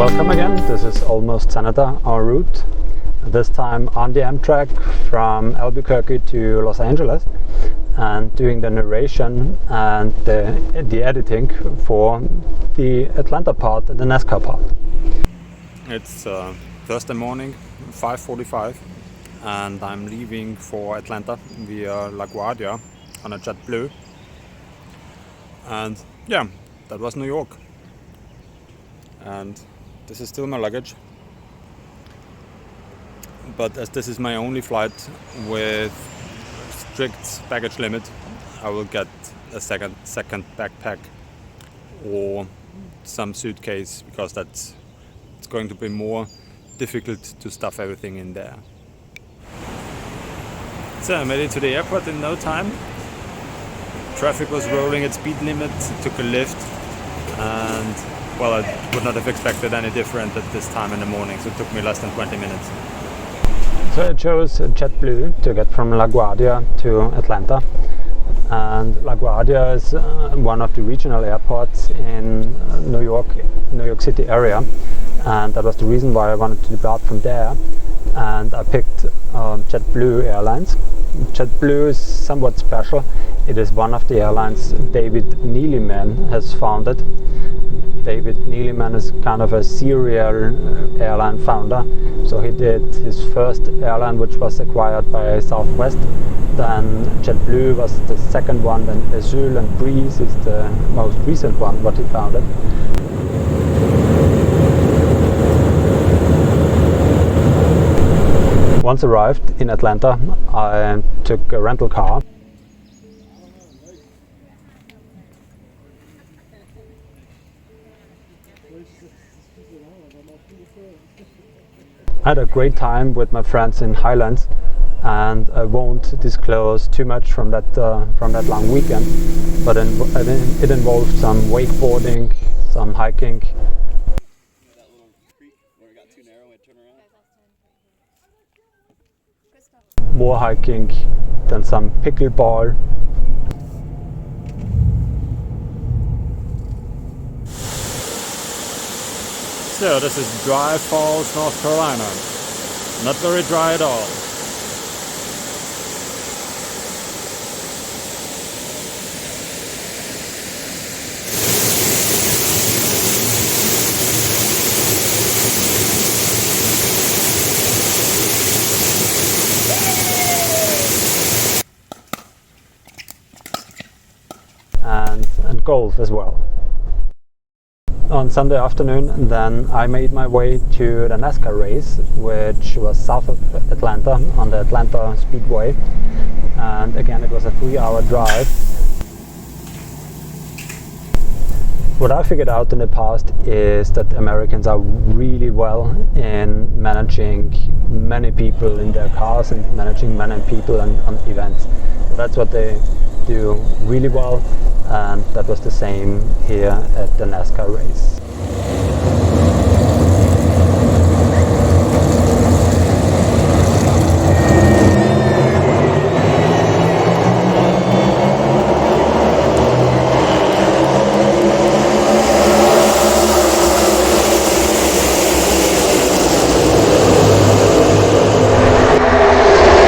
Welcome again, this is Almost Canada en route. This time on the Amtrak from Albuquerque to Los Angeles and doing the narration and the editing for the Atlanta part and the NASCAR part. It's Thursday morning, 5:45, and I'm leaving for Atlanta via LaGuardia on a JetBlue. And yeah, that was New York. And this is still my luggage. But as this is my only flight with strict baggage limit, I will get a second backpack or some suitcase, because it's going to be more difficult to stuff everything in there. So I made it to the airport in no time. Traffic was rolling at speed limit, took a lift, and well, I would not have expected any different at this time in the morning, so it took me less than 20 minutes. So I chose JetBlue to get from LaGuardia to Atlanta. And LaGuardia is one of the regional airports in New York City area. And that was the reason why I wanted to depart from there. And I picked JetBlue Airlines. JetBlue is somewhat special. It is one of the airlines David Neeleman has founded. David Neeleman is kind of a serial airline founder. So he did his first airline, which was acquired by Southwest. Then JetBlue was the second one. Then Azul and Breeze is the most recent one, what he founded. Once arrived in Atlanta, I took a rental car. I had a great time with my friends in Highlands, and I won't disclose too much from that long weekend, but it involved some wakeboarding, some hiking. That little creek where it got too narrow and it turned around. More hiking, then some pickleball. So this is Dry Falls, North Carolina. Not very dry at all. And golf as well. On Sunday afternoon, then I made my way to the NASCAR race, which was south of Atlanta on the Atlanta Speedway. And again, it was a 3-hour drive. What I figured out in the past is that Americans are really well in managing many people in their cars and managing many people on events. So that's what they do really well. And that was the same here at the NASCAR race.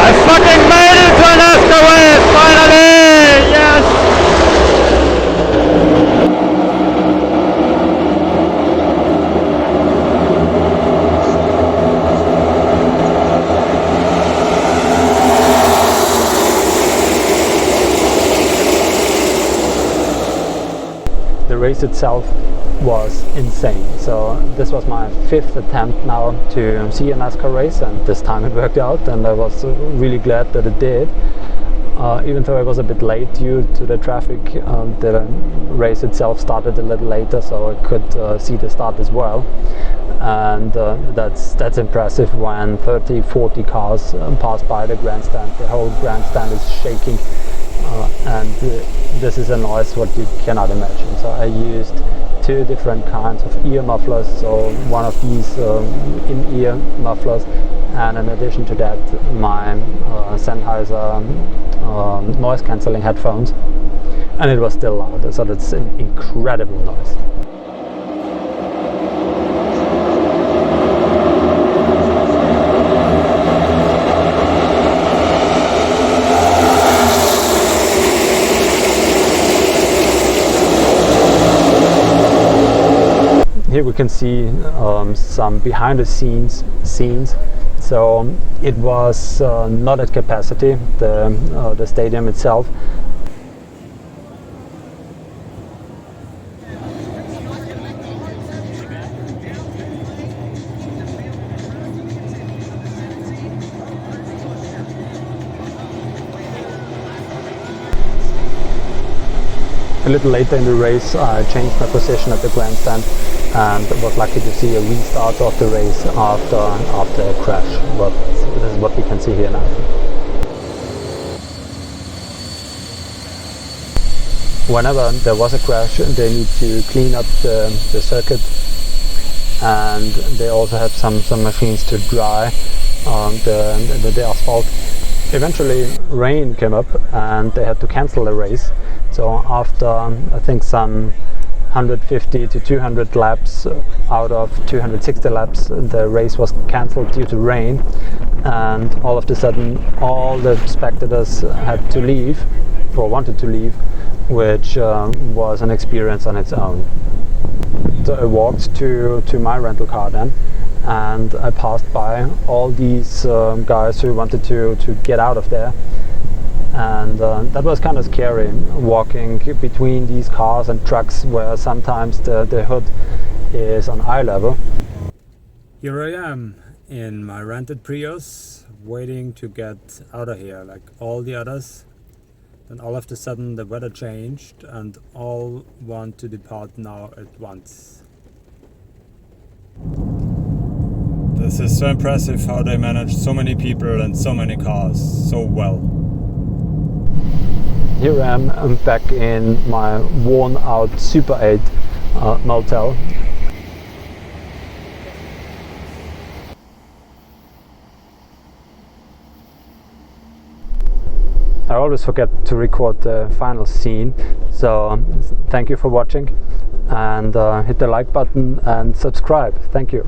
I fucking made it to a NASCAR race, finally! Yes! The race itself was insane. So this was my 5th attempt now to see a NASCAR race, and this time it worked out, and I was really glad that it did. Even though I was a bit late due to the traffic, the race itself started a little later, so I could see the start as well. And that's impressive when 30-40 cars pass by the grandstand. The whole grandstand is shaking. And this is a noise what you cannot imagine. So I used 2 different kinds of ear mufflers. So one of these in-ear mufflers, and in addition to that, my Sennheiser noise cancelling headphones, and it was still loud. So that's an incredible noise. here we can see some behind the scenes. So it was not at capacity, the stadium itself. A little later in the race, I changed my position at the grandstand and was lucky to see a restart of the race after a crash. But this is what we can see here now. Whenever there was a crash, they need to clean up the circuit, and they also have some machines to dry the asphalt. Eventually rain came up and they had to cancel the race. So after I think some 150 to 200 laps out of 260 laps, the race was cancelled due to rain, and all of a sudden all the spectators had to leave or wanted to leave, which was an experience on its own. So I walked to my rental car then, and I passed by all these guys who wanted to get out of there. And that was kind of scary, walking between these cars and trucks where sometimes the hood is on eye level. Here I am in my rented Prius, waiting to get out of here like all the others. Then all of a sudden the weather changed and all want to depart now at once. This is so impressive how they manage so many people and so many cars so well. Here I am, I'm back in my worn out Super 8 motel. I always forget to record the final scene, so thank you for watching, and hit the like button and subscribe. Thank you.